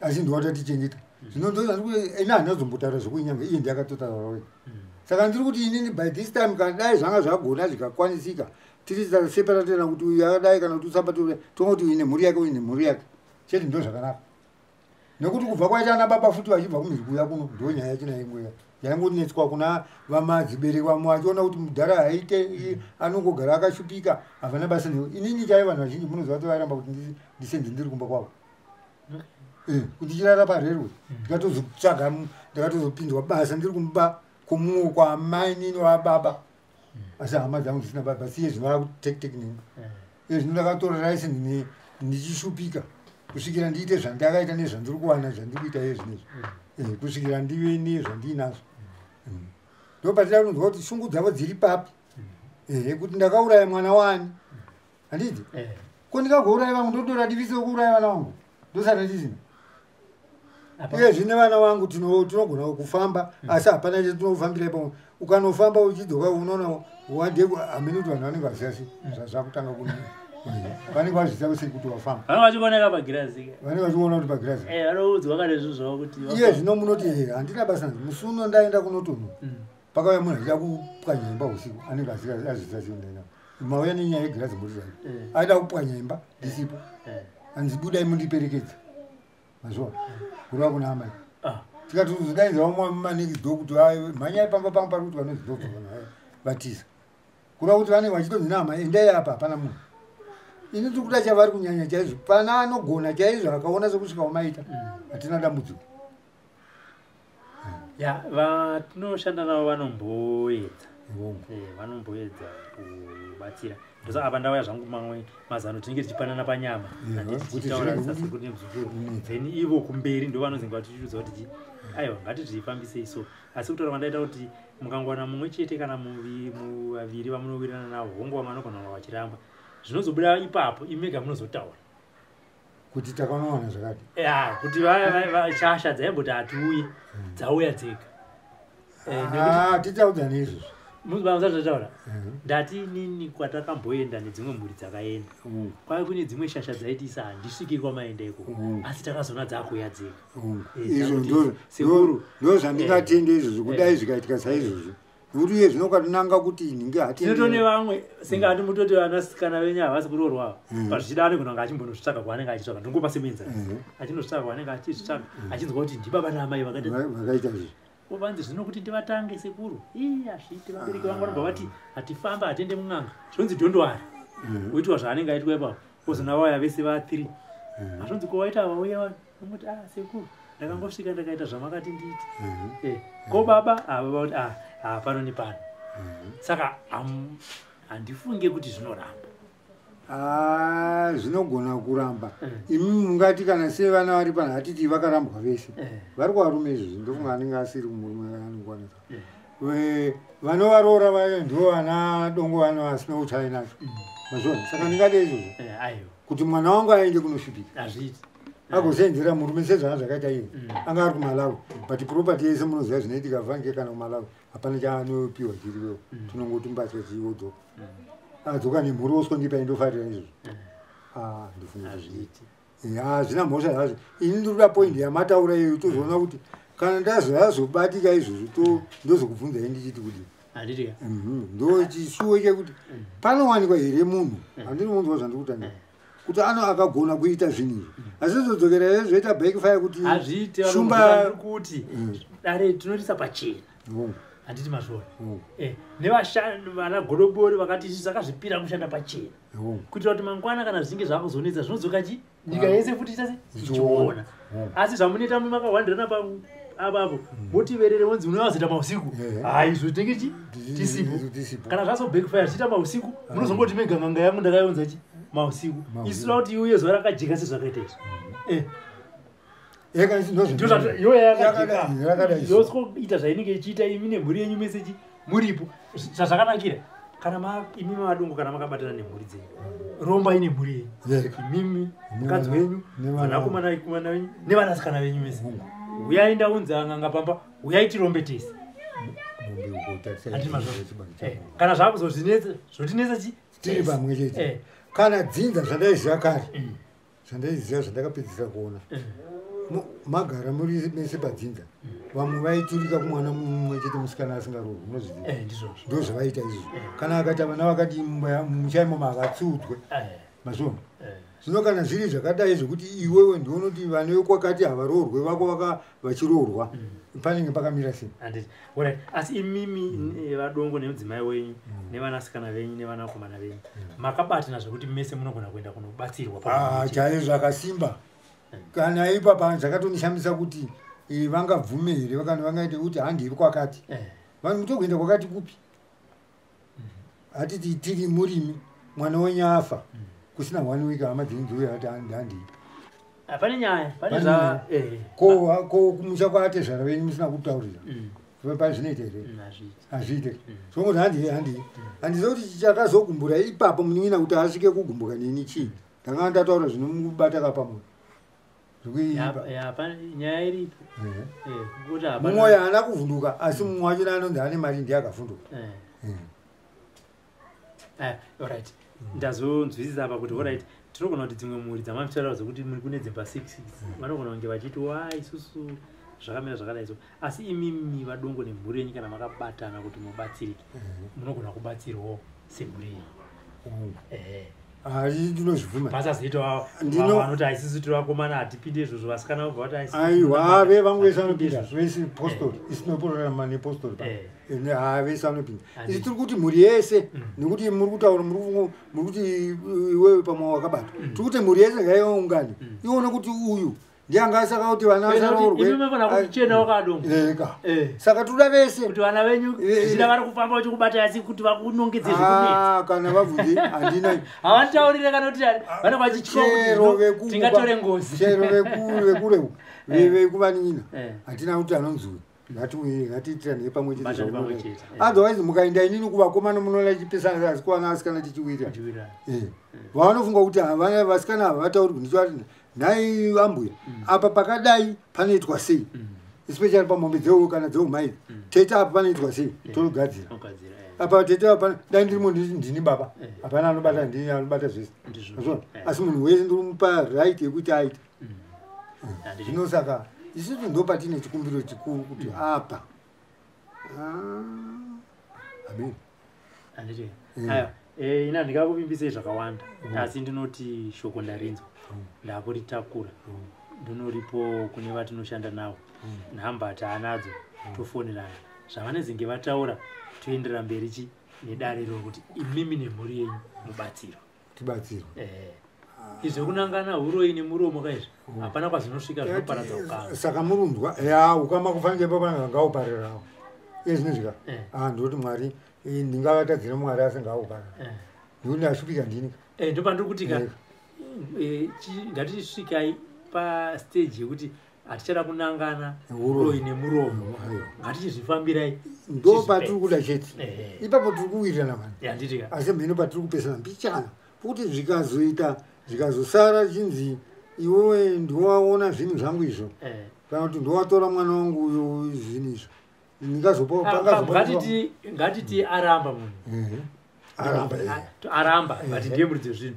Speaker 2: asi ndiwata tichengeta zvinoina handazombotaura zvekuinyanga iye ndiakatotaura wega saka ndiri kuti inini by this time kana dai zvanga zvagona zvikakwanisika tiri separatena kuti uyu akadai kana kuti usapato tongoti uine mhuri yake uine mhuri yake chete ndo zvakanaka nekuti kubva kwaita ana baba futi vachibva kumhiri kuya kuno ndo nyaya yachina imweya yaingonetswa kuna vamadzibereki vamwe vachiona kuti mudhara haite anongogara akashupika havana basa newe inini chaive vanhu vazhinji munoziva kuti vairamba kuti ndisenze ndiri kumba kwavo kuti chirara parerwe ndikatozotsvaga ndakatozopinzwa basa ndiri kumba kumumwe kwamai nini wababa asi hama dzangu dzisina baba siye zvinoa kutektek nini zvino ndakatora license ndichishupika kusvikira ndiite zvandakaita nezvandiri kuwana zvandiri kuita iye zvinezvi kusvikira ndive nezvandiinazvo ndopatira kunonzwa kuti shungu dzavo dziri papi kuti ndakauraya mwana wani handiti ko ndikagouraya vangu ndotora divisi wekuuraya vana vangu ndosara ndizina iye zvine vana vangu tinogona kufamba asi hapana chetinofambira ipo ukanofamba uchidzoka unoona wade hamene kuti vanhu vanenge vaziyasi zvakutanga kuno vanenge vazvisa sei kuti wafamba
Speaker 1: vanenge vachioneka pagirazi
Speaker 2: vanenge vachiona kuti pagirazi
Speaker 1: vanoudzwa kanezvo zvavo kuti
Speaker 2: iye zvino munoti handina basa musi uno ndaenda kunotono pakauya munhu achida kupwanya imba usiku anenge azvisa sei ndaenda mauya nenyaya yegirazi muri zvake aida kupwanya imba ndisipo anzibudai mundiperekedza mazuva kureva kuna amai tikatozodaidza vamwe manekidzo kuti mhanyai pamba pangu pari kuti vanozidobva vanhu vatiza kureva kuti vanenge vachitodzi hama endai apa hapana munhu ini tiri kuda chavari kunyanya chaizvo pana anogona chaizvo akaona sekusvika wamaita hatina dambudziko
Speaker 1: ya vatinoshanda navo vanomboedza kubatsira ndosa apa ndauya zvangu mamwe mazano tinenge tichipanana panyama then ivo kumberi ndo vanozinga tichiudza kuti aiwa ngatizvifambisei so asi kutaura mandaita kuti mukangowana mumwe chete kana vaviri vamunowirirana navo hongo vanogona vachiramba zvinozobuda ipapo imega munozotaura
Speaker 2: kuti takanowana zvakati
Speaker 1: kuti shasha dzaimboti hatiuye dzauya dzega
Speaker 2: titaudzana izvozvo
Speaker 1: muzvataura ndati inini kwatakamboenda nedzimwe mhuri dzakaenda kwai kune dzimwe shasha dzaitisa handisvikiri kwamaenda ikoko asi takazona dzakuya dzega
Speaker 2: izvo ndo zvandingatende izvozvo kudai zvikaitika saizvozvo nokuti uye zvinokatonanga kuti ninge
Speaker 1: hatinoto vamwe sengati mutoti vanasikana venyu havasi kurorwavo pazvichida anogona kunge achimbonozvitsvaga kwaanenge achitsvaga ndongopa semenza achindozvitsvaga kwaanenge achizvitsvaga achinzwa kuti ndibaba naamai
Speaker 2: vakaita izvi
Speaker 1: vanzi zvino kuti ndivatange sekuru hazviiti vabereki vangu vanobva vati hatifamba hatiende mun'anga zvinonzi dhondwari oitwa zvaanenge aitwa ipapo ozona vauya vese va3 hazvonzi kowaita vauya vanoti sekuru ndakangosvika ndakaita zvamakati ndiiti ko baba avavati pano nepano saka handifunge kuti zvinoramba
Speaker 2: zvinogona kuramba imi mungati kana sei vana vari pano hatiti vakarambwa vese vari kuvarume izvozvi ndofunga anenge asiri kumurume anongwanisa vanovaroora vayo ndo vana dongo vano asina uchainacho mazvona saka ndingade izvozvo kuti mwana wangu aende kunosvipika
Speaker 1: hazviiti
Speaker 2: agosenzera murume sezvana zvakaita iye anga ari kuMalawi but property yese munoziva zvinoitika vange kana kuMalawi hapana chaanopiwa chiriwo tinongoti mbatya chiodzoka adzoka nemhuri oskondipa indofarira izvozvo ndifunga zviiti hazvina mhosva zvazvo ini ndinoda point yamataura iyoyo tozoona kuti kana ndazobatika izvozvo ndozokubvunzai ndichiti kuti ndo chisuwo chekuti panowanikwa here munhu handinomunzwa zvandikutanga kuti akagona kuita zvinhu izvi asi zodzokera zvoita backfire kuti
Speaker 1: shumba kuti dare tinotisa pachena handiti mazvona nevashandi vana godobori vakati sakazvipira kushanda pachena kuitira kuti mangwana kana zvinge zvakuzonetsa zvinodzoka nyika yese futi ichiona asi zvamunoita makahwandirana apapo motiverere wonzi unovazoita mausiku haizvo tinenge tisipo kana zvazo backfire zviita mausiku munozongoti meganganga yangu ndakayonza mausiku isira kuti iuye zuva rakajeka sezvakaita izvo yoskoita zvainenge ichiita imi nemhuri yenyu mese muripo zvazvakanakira kana imi madongo kana makabatana nemhuri dzenyu romba ine mhuri yenyu imimi mukadzi wenyu vanakomana venyu nevanasikana venyu mese uyai ndaunza nganga pamba uyai tirombe tese kana zvakuzozvotinetsa
Speaker 2: tiri pamwe chete kana dzinza zvandaiziva kare zvandaiziva zvandakapedzisa kuona magara muri mese padzinza vamwe vaiturika kumwana mumwe chete musikana asingaroorwi unozviziva ndo zvavaita izvo kana akaita vana vakati muchaimo makatsudzwe mazvona zvino kana zviri zvakadai zvokuti iwewe ndionoti vane wekwakati havaroorwe vako vachiroorwa panenge pakamira sei
Speaker 1: asi imimi vadongo nemudzimai wenyu nevanasikana venyu nevanakomana venyu makabatana zvokuti mese munogona kuenda kunobatsirwa
Speaker 2: chaivo zvakasimba kana ipapa zvakatondishambisa kuti vangabvume here kana vangaite kuti handiri kwakati vanhu mutokuenda kwakati kupi hatiti tiri murimi mwana wenyu afa kusina 1 week hama dzinzi ati handii
Speaker 1: pane nyaya
Speaker 2: ko kumusha kwate zvara venyu musina kutaurira pazvinoita here hazviite zvongoti handiziva kuti chakazogumbura ipapo munin'ina kuti asvike kugumbuka neni chii ndanga ndataura zvinomubata kapamwe
Speaker 1: nyaya iripo
Speaker 2: mumwe haana kuvhunduka asi mumwe wachona anonzi ane mari ndiye akavhunduka
Speaker 1: alright ndazonzwisisa apa kuti alright tinogona kuti dzimwe mhuri dzamamitaura dzokuti muri kune dzimba 6 vanogona kunge vachiti isusu zvakamira zvakadai so asi imimi vadongo nemhuri yenyu kana makabatana kuti mubatsirike munogona kubatsirwawo semhuri yenyu
Speaker 2: ndinozvibvuma
Speaker 1: pasazoitawo vanoti aisisi tiri vakomana hatipinde izvozvo vasikana vobva vati
Speaker 2: aiwa vese vanopinda vese postori isinopororama nepostori vese vanopinda isi tiri kuti mhuri yese nekuti muri kutaura muri kuti iwewe pamwe wakabata tiri kuti mhuri yese ngaiungane ione kuti uyu ndiangasaka kuti vana
Speaker 1: vasaroorweka
Speaker 2: saka toda vese
Speaker 1: kuti vana venyu zida vari kufamba vachikubata asi kuti vakunongedze
Speaker 2: kana vabvunze handina
Speaker 1: havataurire kana kuti vanenge vachityo kuti tingatore ngozi
Speaker 2: chero vekure vekuvanina hatina kuti anonzwi ngatiitirane pamwe chete otherwise mukaenda inini kuvakomana munoona chipesana asi kuvana vasikana tichiwira vanofunga kuti vasikana hava vataurwi ndichivati nhai ambuya apa pakadai panoitwa sei especially pamombe dzeu kana dzeumai tete apa panoitwa sei togadzira apa tete apa dai ndirimo ndini baba hapana anobata ndini anobata zvese asi munhu wese ndirimupa right yekuti aite zvinosaka isusu ndopatine chikumbiro chikuru kuti apa
Speaker 1: ina ndingakuvimbisei zvakawanda asi ndinoti shoko ndarinzwa ndakuritakura ndinoripo kune vatinoshanda navo nhamba taanadzo tofonerana zvavanezenge vataura toendera mberi nedare iro kuti imimi nemhuri yenyu
Speaker 2: tibatsirwa
Speaker 1: izvo kunangana uroi nemuromo kaizvo hapana kwazinosvika zvinoparadza ukama
Speaker 2: saka murundwa ukama kufanike papana ngauparirawo ezvinozvika ndoti mwari ndingavatadzira mwari asingauparira ndikuti ndasvika ndini
Speaker 1: ndopandiri kutika ngatisvikai pastage yekuti hatichada kunangana uroi nemuromo ngatichizvifambirai
Speaker 2: ndo patiri kuda chete ipapo tiri kuwirirana vanhu asi mheno patiri kupesana mbichana kuti zvikazosara chinzi iwewe ndiwaona zvinhu zvangu izvo kana kuti ndiwatora mwana wangu uyo zvinhu izvo
Speaker 1: ngatiti aramba munhu aramba but ndiye muridzo zvinhu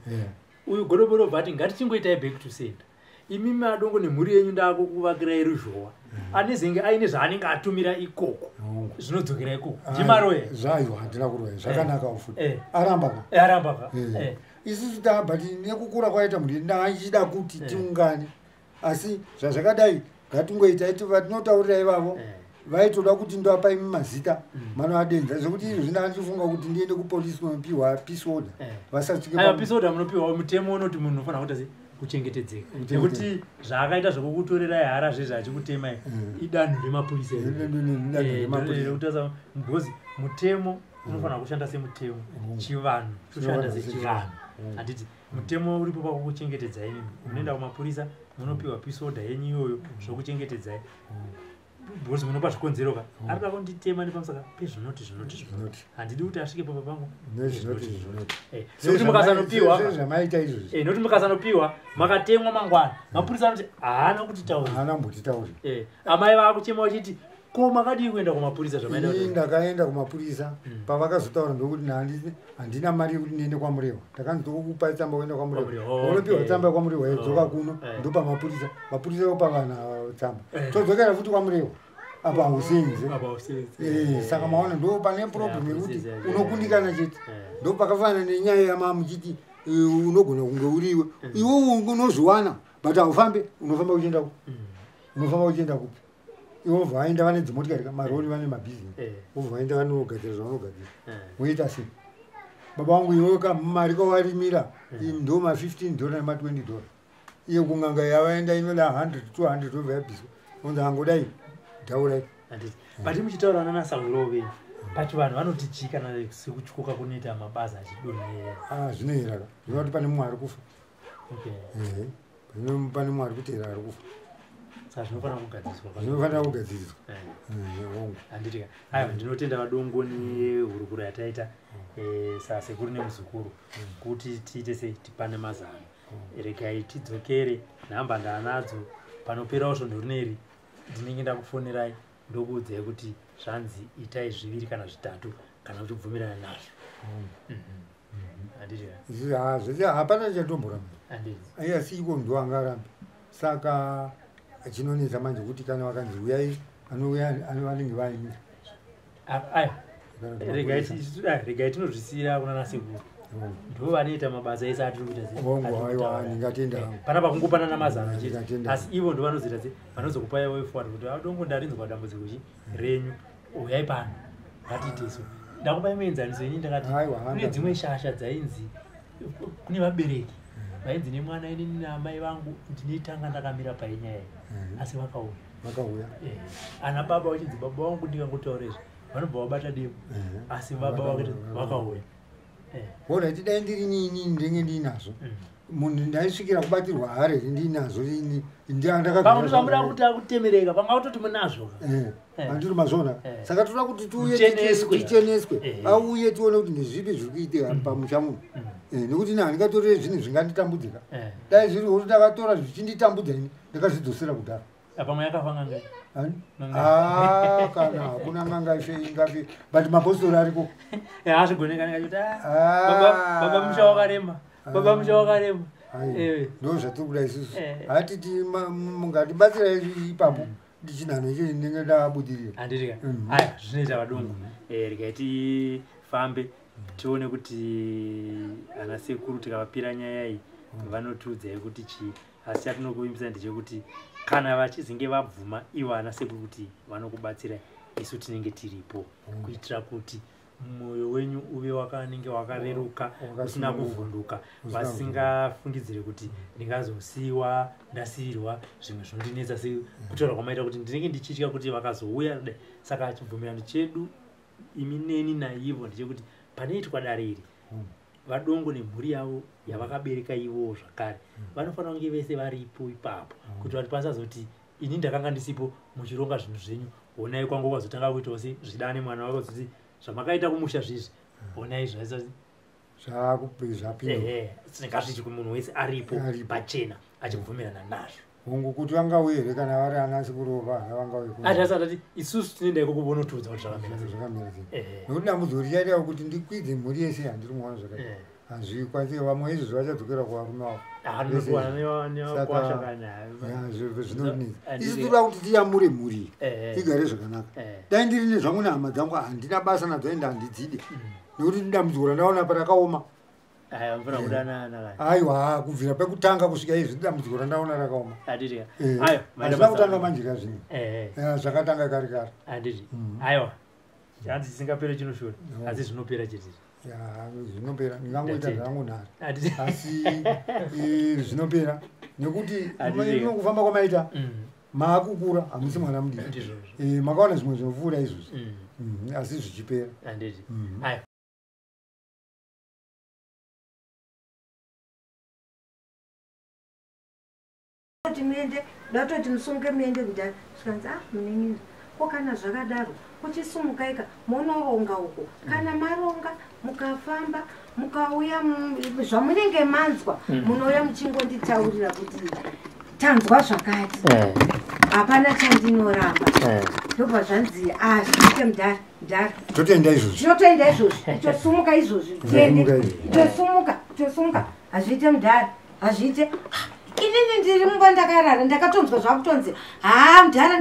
Speaker 1: uyu godoboro bvati ngatichingoitai back to center imi madongo nemhuri yenyu ndako kuvakirai ruzhowa anezenge aine zvaanenge atumira ikoko zvinodzokera ikoko ndimaroya
Speaker 2: zvaiwa handina kuroya zvakanaka ufuti aramba isusu but nekukura kwaita mhuri ndaichida kuti tiungane asi zvazvakadai ngatingoitai vatinotaurira ivavo vaitoda kuti ndovapa imi mazita manoadenza zvokuti izvo zvina andifunga kuti ndiende kupolisi unopiwa peace order
Speaker 1: peace order munopiwa mutemo unoti munhu unofanira kuita kuchengetedzeka nekuti zvaakaita zvokukutorerai hara zvezvo achikutemai idanho remapurisa because mutemo unofanira kushanda semutemo chivanhu toshanda sechivanhu handiti mutemo uripo pakukuchengetedzai nini munoenda kumapurisa munopiwa peace order yenyu iyoyo zvokuchengetedzai because munopa zvikonzeroka arida kunditema nepamusaka pezvinoti handidi kuti asvike papa pangu nokuti mukasanopiwa makatemwa mangwana mapurisa anoti haana kuti tauri amai vakuchema vachiti ko makadii kuenda kumapurisa
Speaker 2: ndakaenda kumapurisa pavakazotaura ndokuti handina mari yekuti ndiende kwamurehwa ndakanzokupa tsamba kuenda kwamurehwa unopiwa tsamba kwamurehwa yedzoka kuno ndopa mapurisa yopa vana tsamba todzokera futi kwamurehwa apa hausenze saka maona ndo pane problem yekuti unokundikana chete ndo pakafanana nenyaya yamamuchiti unogona kunge uriwe iwe unozviwana but haufambe unofamba uchienda kupi ivo vaenda vane dzimotikari marori vane mabhizinesi obva vaenda vanogadzira zvavanogadzira woita sei baba vangu iwe mari kawarimira ndo ma$15 nema$20 iye kunganga yavaenda inoda 100 200 obva yabhiswa onzi angodai taurai
Speaker 1: but muchitaura nanasaurove pacho vanhu vanotichika sekutyoka kunoita mabasa achidonhera
Speaker 2: zvinoheraka zvinoti pane mumwe ari kufa pane mumwe ari kuteera ari kufa
Speaker 1: zvinofanira kugadziriswa handitika aiwa ndinotenda vadongo nehurukuro yataita sasekuru nemuzukuru kuti tiite sei tipane mazano regai tidzokere nhamba ndaanadzo panoperawo svondo rineri ndinenge ndakufonerai ndokuudzai kuti zvanzi itai 2 kana 3 kana kuti kubvumirana nazvo
Speaker 2: handitika hapana chatomboramba asi iko ndo angarambe saka chinonetsa manje kuti kana vakanzi uyai vanenge vaimira
Speaker 1: regai tinozvisiyira kuna nasekuru ndo vanoita mabasa ese atiri
Speaker 2: kuita
Speaker 1: pana pakungopanana mazano chete asi ivo ndo vanozoita se vanozokupai way forward kuti adongo ndarinzwa dambudziko renyu uyai pano ngatiiteso ndakupai muenzaniso yenyu ndakati kune dzimwe shasha dzainzi kune vabereki vainzi nemwana inini naamai vangu ndinetanga ndakamira painyaya asi vakauya ana baba vachinzi baba vangu ndikangotaurazve vanobva vabata demo asi baba vakati vakauya
Speaker 2: bona tidai ndiri nini ndenge ndinazvo munhu ndaisvikira kubatirwa hare ndinazvo
Speaker 1: ndakaamuda kuti akutemereka panga kutoti munazvo
Speaker 2: handiri mazvona saka toda kuti ticheneswe auye tione kuti ndezvipi zviri kuitika pamusha muno nekuti handingatorere zvinhu zvinganditambudzika dai zviri kuti ndakatora zvichinditambudza ini ndakazvidzosera kudhara
Speaker 1: pamwe yakafa ngangai
Speaker 2: kana hakuna ngangafe but mapostori ariko
Speaker 1: azvigonekanakuti baba musha wakarema baba musha wakarema
Speaker 2: ndo zvatiri kuda isusu hatiti mungatibatsira ipapo ndichinhano icho ndinenge ndakabudirira
Speaker 1: handitika aya zvinoita vadongo regai tifambe tione kuti ana sekuru tikavapira nyaya iyi vanotiudzai kuti chii asi chatinokuvimbisa ndechekuti kana vachizinge vabvuma ivo ana sekuru kuti vanokubatsirai isu tinenge tiripo kuitira kuti mwoyo wenyu uve wakanenge wakareruka usina kuvhunduka vasingafungidzire kuti ndingazosiyiwa ndasiyirwa zvimwe zvinondinetsa sekutaura kwamaita kuti ndinenge ndichitya kuti vakazouya saka chibvumirano chedu imi neni naivo ndechekuti panoitwa dare iri vadongo nemhuri yavo yavakabereka ivowo zvakare vanofanira kunge vese varipo ipapo kuti vati pasazoti ini ndakanga ndisipo muchironga zvinhu zvenyu onai kwangu kwazotanga kuitawo se zvidane mwana wako zoti zvamakaita kumusha zvizvi onai zvapinda ngazvichi kumunhu wese aripo pachena achikubvumirana nazvo.
Speaker 2: Hongu kuti vangauye here kana vari ana sikurova vangauye.
Speaker 1: Atasati isusu tinoenda ikoko unotudza kuti
Speaker 2: zvakamira sei. Nokuti dambudziko richaita kuti ndikwidze mhuri yese handiri muwana zvakadai. Hazvikwanisi vamwe izvozvo vachadzokera kuvarume wavo. Zvinonetsa. Isi toda kuti tiyamure mhuri igare zvakanaka. Dai ndiri nezvangu nehama dzangu handina basa nadzo ende handidzide. Nokuti dambudziko randaona parakaoma. Aiwa kubvira pekutanga kusvika izvi dambudziko randaona rakaoma. Hazvina kutanga manjika zvino. Zvakatanga kare kare.
Speaker 1: Aiwa. Hanzi zvisingaperi chinoshuta asi zvinopera chete.
Speaker 2: Zvinopera ndingangoita zvangu nhare asi zvinopera nekuti kufamba kwamaita maakukura hamusi mwana mudiki makaona zvimwe zvinopfuura izvozvi asi zvichipera.
Speaker 3: Ndatoti musunge muende kudhara zvikanzi munenini ko kana zvakadaro kuchisumukaika monoronga uko kana maronga mukafamba mukauya zvamunenge manzwa munouya muchingonditaurira kuti tanzwa zvakati hapana chandinoramba ndobva zvanzi zviite mudhara
Speaker 2: totoenda izvozvi
Speaker 3: totoenda izvozvi tosumuka izvozvi tiende tosumuka hazviite mudhara hazviite. Inini ndiri mumba ndakarara ndakatonzwa zvakutonzi mudhara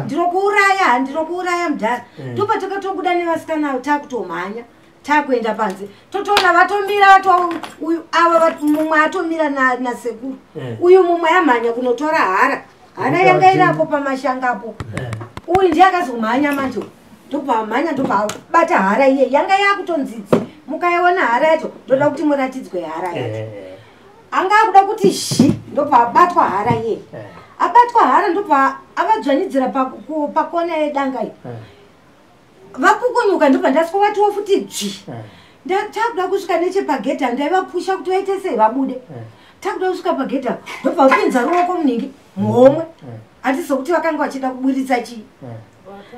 Speaker 3: ndirokuuraya mudhara ndopa takatobuda nevasikana takutomhanya takuenda panze totoona vatomira ava mumwe atomira nasekuru uyu mumwe yamhanya kunotora hara yanga irapo pamashangapo uyu ndiye akazomhanya manjo ndobva mhanya ndobva bata hara iye yanga yakutonzidzi mukaiona hara yacho ndoda kuti muratidzwe hara yacho anga akuda kuti ndobva abatwa hara iye abatwa hara ndobva avadzvanyidzira pakona yedanga iyo vapukunyuka ndobva ndasvika futi dzvi takuda kusvika nechepagedhi ndaivapusha kuti vaite sei vabude takuda kusvika pagedhi ndobva vapinza ruoko munhingi muhomwe handisi sokuti vakanga vachida kuburitsa chii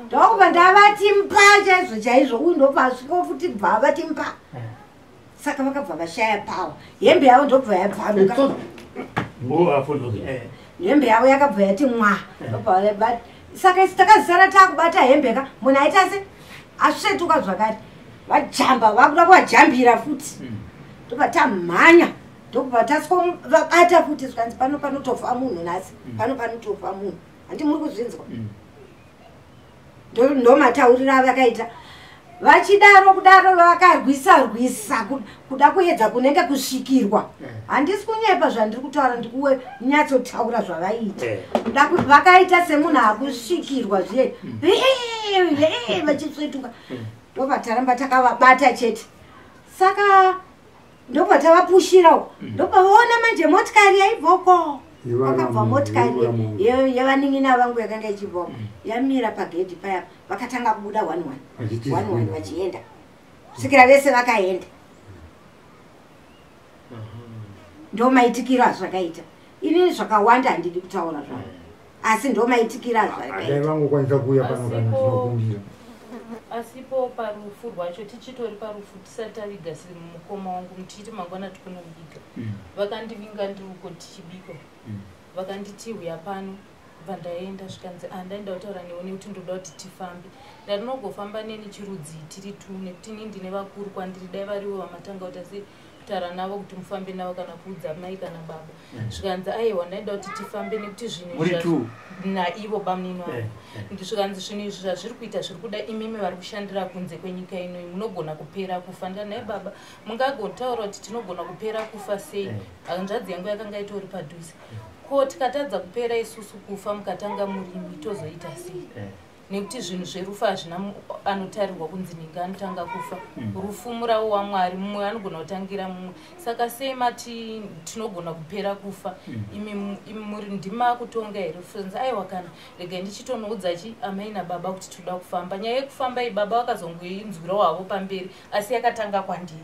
Speaker 3: ndokubva ndavatimpa chaizvo uyu ndobva asvika futi bva avatimpa saka vakabva vashaya pawa hembe yavo ndobva yabvaruka hembe yavo yakabva yati mwa saka isi takazara takubata hembe ka munhu aita se asvetuka zvakare vajamba vakuda kuvajambira futi ndobva tamhanya ndokubva tasvika vabata futi zvikanzi pano panotofa munhu nhasi pano panotofa munhu handi muri kuzvinzwa ndomatauriro avakaita vachidaro kudaro vakarwisa kuda kuedza kunenge kusvikirwa handisi kunyepa zvandiri kutaura ndikuwe nyatsotaura zvavaita vakaita semunhu akusvikirwa zviye vachisvetuka ndobva taramba takavabata chete saka ndobva tavapushira uko ndobva vaona manje motikari yaibvoko vakabva motikari yevanin'ina vangu yakanga ichibvoko yamira pagedhi paya vakatanga kubuda 1-1 vachienda kusvikira vese vakaenda ndomaitikiro azvakaita inini zvakawanda handidi kutaura zvavo asi ndomaitikiro
Speaker 2: azvakaitavangokwanisa kuuya pano kana tinokumbira
Speaker 4: asipo parufu rwacho tichitori parufu tisati taviga mukoma wangu muchiti mangwana tikunobika vakandivinga ndiuko tichibika vakanditi uya pano vandaenda zvikanzi ndaenda kutaura newe nekuti ndoda kuti tifambe ndarinogofamba neni chirudzi tiri tu nekuti ini ndine vakuru kwandiri dai variwo vamatanga kuti asi kutaura navo kuti mufambe navo kana kuudza mai kana baba zvikanzi aiwa ndaenda kuti tifambe nekuti zvinhu naivo bamunini wavo zvikanzi zvinhu izvi zvazviri kuita zviri kuda imimi vari kushandira kunze kwenyika inoyi munogona kupera kufa ndanaye baba mungagotaura kuti tinogona kupera kufa sei hanzvadzi yangu yakanga itori padhuze ko tikatadza kupera isusu kufa mukatanga murimi tozoita sei nekuti zvinhu zverufu hazvina anotarirwa kunzi ninga anotanga kufa rufu murawo wamwari mumwe anogona kutangira mumwe saka sei mati tinogona kupera kufa imi muri ndima kutonga here fenzi aiwa kana regai ndichitonoudza amai nababa kuti toda kufamba nyaya yekufamba ibaba vakazongoinzwirawo havo pamberi asi yakatanga kwandiri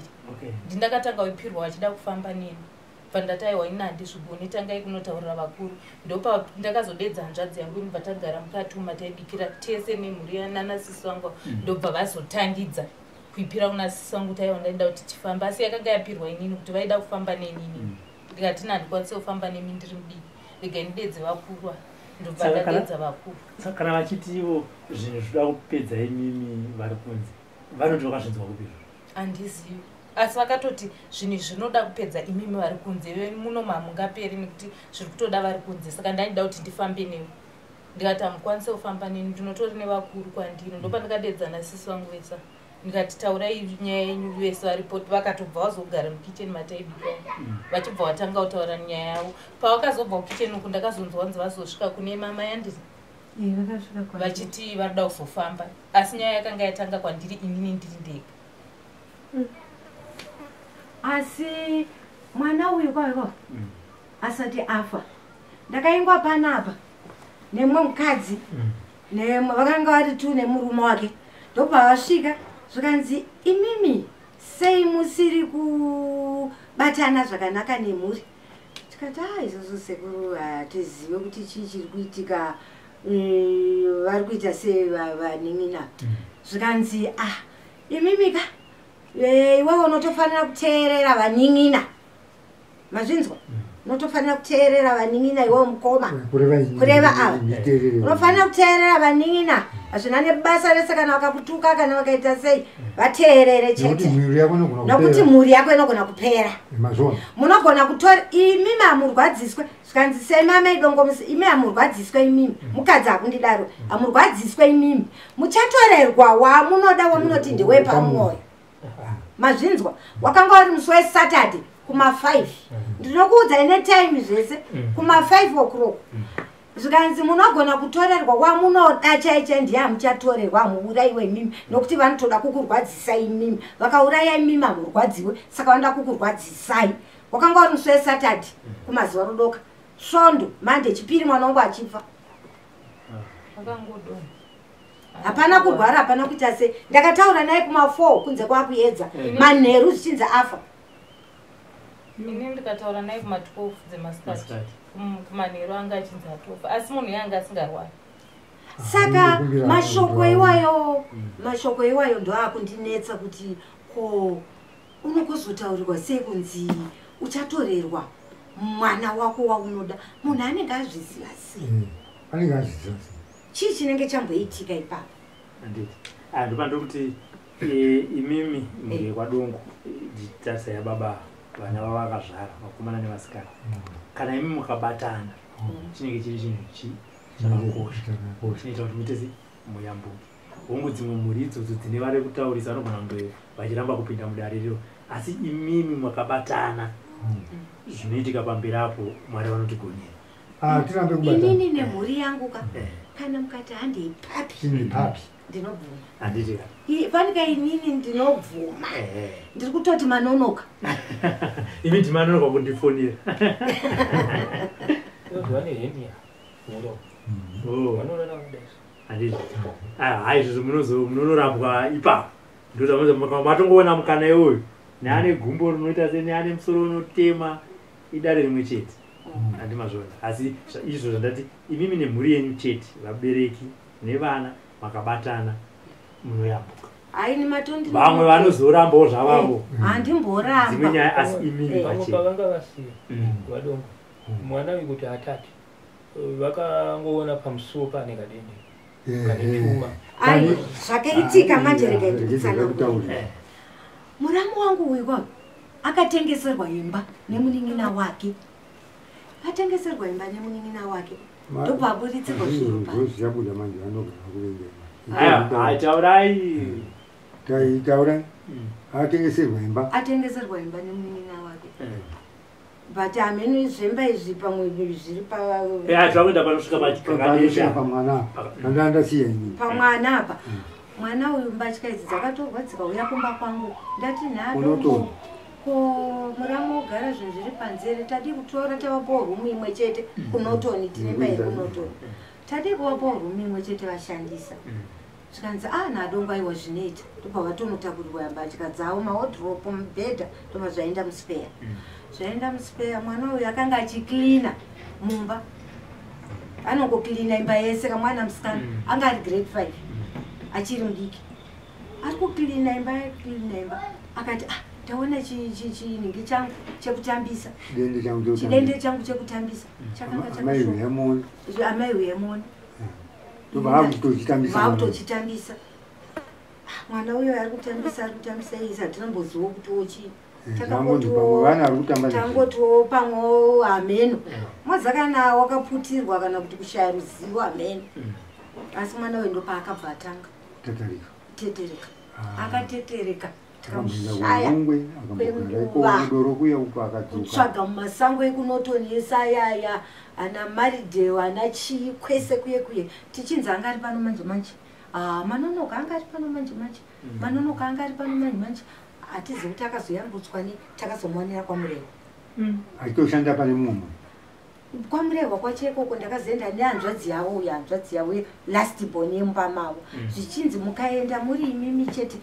Speaker 4: ndindakatanga wepirwa wachida kufamba neni pandataiwa ina handizvigoni tangai kunotaurira vakuru ndopa ndakazodedza hanzvadzi yangu inobva tagara mukatuma taibikira tese nemhuri yananasisi wangu ndobva vazotangidza kuipira kunasisi wangu taiwa ndaenda kuti tifamba asi yakanga yapirwa inini kuti vaida kufamba nenini ndikati ndikwanise kufamba nemi ndiri mudiki regai ndidedze vakurwa ndobva ndadedza vakuru.
Speaker 1: Saka kana vachitiwo zvinhu zvinoda kupedza imimi vari kunze vanoti vakazvinzwa kupi izvo?
Speaker 4: Handizivi, asi vakatoti zvinhu zvinoda kupedza imimi vari kunze muno mamungaperi nekuti zviri kutoda vari kunze. Saka ndaida kuti ndifambe newe, ndikati hamukwanise kufamba neni, ndinotori nevakuru kwandiri. Ndopa ndikadedzana sisi vangu vesa ndikati taurai nyaya yenyu vese varipo. Vakatobva vazogara mukicheni mataibika vachibva vatanga kutaura nyaya yavo. Pavakazobva kukicheni uku ndakazonzwa vanzi vazosvika kune mama yandiri vachiti varida kuzofamba, asi nyaya yakanga yatanga kwandiri inini ndiri ndega.
Speaker 3: Asi mwana uyu kwaiwa asati afa ndakaingwa panapa nemwe mukadzi vakanga vari tu nemurume wake. Ndobva vasvika zvikanzi imimi sei musiri kubatana zvakanaka nemhuri. Tikati izvozvo sekuru hatizive kuti chii chiri kuitika, vari kuita sei vanin'ina. Zvikanzi imimika iwewe unotofanira kuteerera vanin'ina, mazvinzwa? Unotofanira kuteerera vanin'ina iwewe mukoma, kureva ava unofanira kuteerera vanin'ina. Hazvina nebasa rese kana vakakutuka kana vakaita sei, vateerere chete nokuti mhuri yako inogona kupera. Munogona kutora imimi hamurwadziswe. Zvikanzi semamai Dongo imi hamurwadziswe imimi, mukadzi hakundidaro, hamurwadziswe imimi, muchatorerwa wamunoda wamunoti ndewepamwoyo. Mazvinzwa? Wakanga uri musi weSaturday kuma5 ndinokuudza ine time zvese kuma5 o'clock. Zvikanzi munogona kutorerwa wamunoda chaiche ndiye hamuchatorerwa, hamuurayiwe imimi nokuti vanotoda kukurwadzisai imimi. Vakauraya imimi hamurwadziwe, saka vanoda kukurwadzisai. Wakanga uri musi weSaturday kumazuva rodoka, Svondo, Monday, Chipiri mwana wangu achifa. Hapana kurwara, hapana kuita sei. Ndakataura naye kuma4 kunze kwakuedza manheru zvichinzi afa.
Speaker 4: Ini ndikataura naye kuma12 dzemasikati kumanheru anga achinzi atofa, asi munhu yanga asingarwari.
Speaker 3: Saka mashoko iwayo ndo akundinetsa kuti ko unokuzotaurirwa sei kunzi uchatorerwa mwana wako waunoda. Munhu anenge azviziva sei?
Speaker 2: Anenge azviziva sei?
Speaker 3: Chii chinenge chamboitika ipapo?
Speaker 1: Anditi ndopanda kuti imimi ndekwadongo dzitarisa yababa vana vava vakazvara vakomana nevasikana. Kana imimi mukabatana chinenge chiri chinhu chakakosha chinoita kuti muite muyambuki. Hongu dzimwe mhuri idzodzo dzine vari kutaurisa vanogona kunge vachiramba kupinda mudare riro, asi imimi makabatana zvinoitika pamberi apo Mwari vanotigonera.
Speaker 3: Inini nemhuri yangu kana mukati handei papi ndinobvuma.
Speaker 1: Handiti
Speaker 3: fanika inini ndinobvuma, ndiri kutoti manonoka.
Speaker 1: Imi ndimanonoka kundifonera. Handiti izvozvo munonorapwa ipapo. Matongoona mukana iwoyo neane gumbo rinoita se neane musoro unotema idare rimwe chete. Handimazvona, asi izvo zvandati imimi nemhuri yenyu chete, vabereki nevana makabatana munoyambuka. Vamwe vanozorambawo zvavavo
Speaker 3: handimboramba
Speaker 1: dzimwe nyaya, asi imimi
Speaker 5: pavanga vasiya vadongo mwana uyu kuti atati vakangoona pamusuwo pane kadende kane chuma.
Speaker 3: Zvakaitika manje rega ndikutsanangura. Muramu wangu uyu akatengeserwa imba nemunin'ina wake. Atengeserwa imba nemunin'ina wake. Ndobva aburitserwa zviro pa.
Speaker 1: Taurai.
Speaker 2: Taurai. Atengeserwa imba.
Speaker 3: Atengeserwa imba nemunin'ina wake. But ameni zvemba izvi pamwe zviri pa
Speaker 1: zvakuenda panosvika pachikanganisha
Speaker 2: pamwana andandasiya ini
Speaker 3: pamwana apa. Mwana uyu mbatya idzi dzakatorwa dzikauya kumba kwangu. Ndati nhadongo ko muramu ogara zvinhu zviri panzere, tadi kutora tavapowo rumu imwe chete kunotoni, tine mbai kunotoni, tadi kuvapowo rumu imwe chete vashandisa. Zvikanzi nhadongo aiwa zvinoita, ndobva vatonotakurirwa mbatya dzavo, mahodhiropu, mubhedha, ndobva zvaenda muspeya. Zvaenda muspeya, mwana uyu akanga achiklina mumba, anongoklina imba yese. Kamwana musikana anga ari grade 5 achiri mudiki, ari kuklina imba, klina imba. Akati taona chinhingi changu chekutambisa
Speaker 2: Chidende
Speaker 3: changu chekutambisa chakanga
Speaker 2: chakashoma.
Speaker 3: Amai Uyemoni. Vakutochitambisa. Mwana uyo ari kutambisa iyi hatinambozivo kuti ochi. Tangotiwo pamwe hameno. Mwazakana wakaputirwa kana kuti kushaya ruzivo hameno. Asi mwana uyo ndopaakabva atanga. Tetereka. Akatetereka. Kutsvaga mumasango ekunotonesa yaya ana maridheo ana chii kwese kuye tichinzi anga ari pano manje manje. Manonoka anga ari pano manje manje. Manonoka anga ari pano manje manje. Hatizi kuti akazoyambutswa takazomwanira kwaMurehwa.
Speaker 2: Achitoshanda pane Munhu.
Speaker 3: KwaMurehwa kwacho ikoko ndakazoenda nehanzvadzi yavo last born yemba mavo. Zvichinzi mukaenda muri imimi chete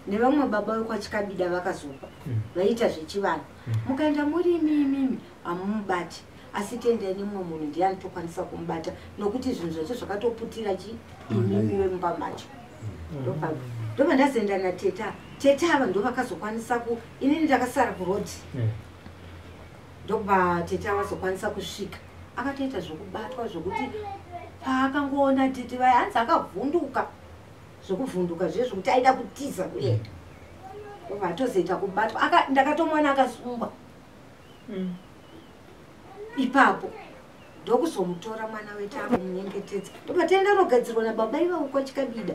Speaker 3: nevamwe baba vekwachikabida vakazopa vaita zvechivanhu. Mukaenda muri imimi hamumubati. Asi tendai nemumwe munhu ndiye anotokwanisa kumubata nokuti zvinhu zvacho zvakatoputira imimi vemumba macho. Ndobva ndazoenda nateta. Teta ava ndo vakazokwanisa inini ndakasara kurodi. Ndobva teta vazokwanisa kusvika. Akatoita zvokubatwa zvokuti paakangoona tete vaya hanzi akavhunduka. Zvokuvhunduka zvezvokuti aida kutiza kuenda. Ndobva atozoita kubatwa. Ndakatomwana akasungwa. Ipapo ndokuzomutora mwana wetu akamunyengetedza. Ndobva taenda rogadzirwa nababa ivavo kwachikabida.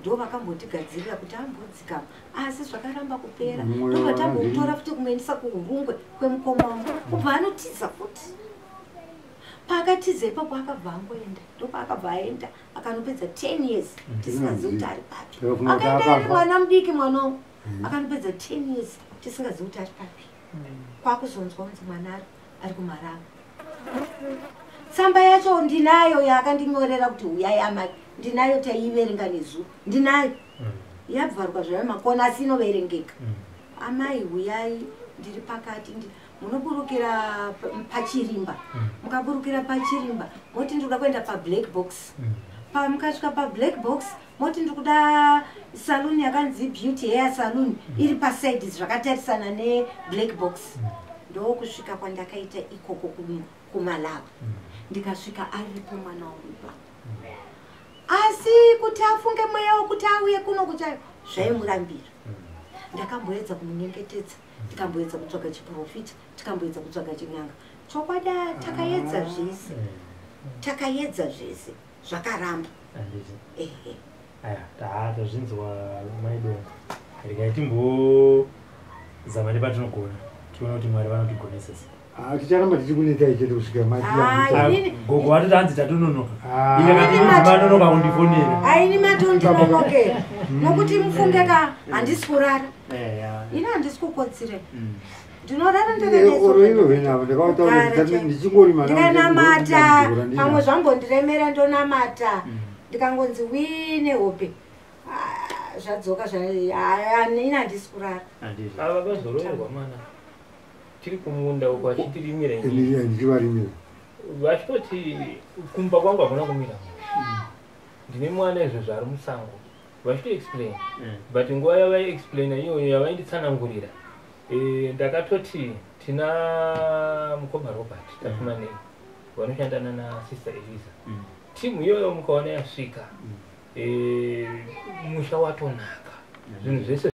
Speaker 3: Ndo vakambotigadzirira kuti ambodzikama asi zvakaramba kupera. Ndobva tambomutora futi kumuendesa kuHurungwe kwemukoma wangu kubva anotiza futi. Paakatiza ipapo akabva angoenda. Ndopaakabva aenda akanopedza 10 years tisingazivi kuti ari papi. Akaenda ari mwana mudiki mwana akanopedza 10 years tisingazivi kuti ari papi. Kwakuzonzwa kunzi mwana ari kuMarava. Tsamba yacho ndinayo yaakandinyorera kuti uyai amai. Ndinayo taiverenga nezuva. Ndinayo. Yabvarwa zvayo makona asi inoverengeka. Amai uyai ndiri pakati munoburukira pachirimba. Mukaburukira pachirimba moti ndikuda kuenda pablack box. Mukasvika pablack box moti ndikuda saluni yakanzi beauty hair salon iri paside zvakatarisana neblack box. Ndokusvika kwandakaita ikoko kuMalava. Ndikasvika aripo mwana wangu. Asi kuti afunge mweya wokuti auye kuno kuchayo zvaimurambira. Ndakamboedza kumunyengetedza, tikamboedza kutsvaga chiprofita, tikamboedza kutsvaga chin'anga. Chokwada takaedza zvese zvakaramba.
Speaker 1: Tazvinzwa maido regai timbozama nepatinogona tiona kuti Mwari vanotigonesesa.
Speaker 2: Ticharamba tichikunetsai chete kusvika
Speaker 1: gogo watoti hanzi tatononoka. Manonoka kundifonera.
Speaker 3: Haini matondinonokera nokuti mufungeka handisi kurara. Ini handisi kukotsire. Ndinorara ndikanamata pamwe zvambondiremera ndonamata ndikangonzi wine hope zvadzoka ini handisi kurara.
Speaker 5: Ava vazoroverwa mana tiri kumunda uko achitirimira
Speaker 2: ndichivarimira
Speaker 5: vachitoti kumba kwangu hakuna kumira ndine mwana izvo zvari musango vachito explain but nguva yavai explaina iyoyo yavainditsanangurira ndakatoti tina mukoma Robert tafumanei vanoshandana nasister Eliza timu iyoyo mukaona yasvika musha watonaka zvinhu zvese